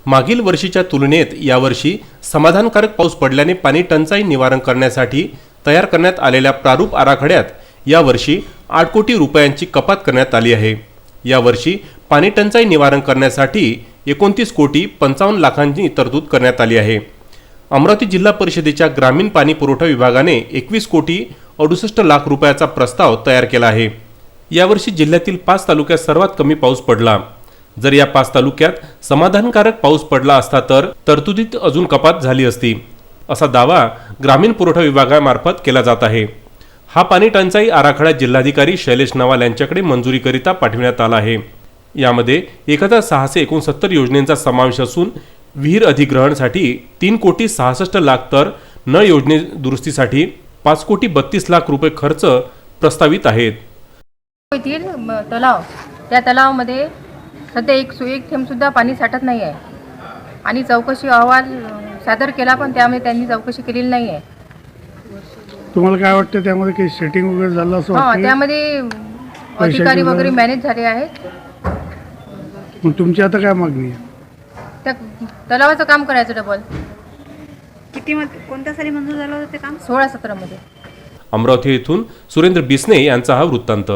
मागील वर्षीच्या तुलनेत यावर्षी समाधानकारक पाऊस पडल्याने पाणी टंचाई निवारण करण्यासाठी तयार करण्यात आलेल्या प्रारूप आराखड्यात यावर्षी 8 कोटी रुपयांची कपात करण्यात आली आहे। यावर्षी पाणी टंचाई निवारण करण्यासाठी 29 कोटी 55 लाखांची तरतूद करण्यात आली आहे। अमरावती जिल्हा परिषदेच्या ग्रामीण पाणी पुरवठा विभागाने 21 कोटी 68 लाख रुपयाचा प्रस्ताव तयार केला आहे। यावर्षी जिल्ह्यातील 5 तालुक्यात सर्वात कमी पाऊस पडला। जर या 5 तालुक्यात समाधानकारक पाऊस पडला असता तर तरतुदीत अजून कपात झाली असती, असा दावा ग्रामीण पुरवठा विभागामार्फत केला जात आहे। हा पाणी टंचाई आराखडा जिल्हाधिकारी शैलेश नवाल यांच्याकडे मंजुरीकरिता पाठविण्यात आला आहे। यामध्ये 1669 योजनेचा समावेश असून विहीर अधिग्रहणासाठी 3 कोटी 66 लाख तर नळ योजने दुरुस्तीसाठी 5 कोटी 32 लाख रुपये खर्च प्रस्तावित आहेत। तलाव त्या तलावामध्ये सध्या एक थेंब सुद्धा पाणी साठत नाही आहे आणि चौकशी अहवाल सादर केला पण त्यामध्ये त्यांनी चौकशी केलेली नाही आहे। तुम्हाला काय वाटतं त्यामध्ये काही सेटिंग वगैरे झालं असं वाटतं? त्यामध्ये अधिकारी वगैरे मॅनेज झाले आहेत। मग तुमची आता काय मागणी आहे? त्या तलावाचं काम करायचं डबल। कोणत्या साली मंजूर झालं होतं ते काम? 16-17 मध्ये। अमरावती येथून सुरेंद्र बिसने यांचा हा वृत्तांत।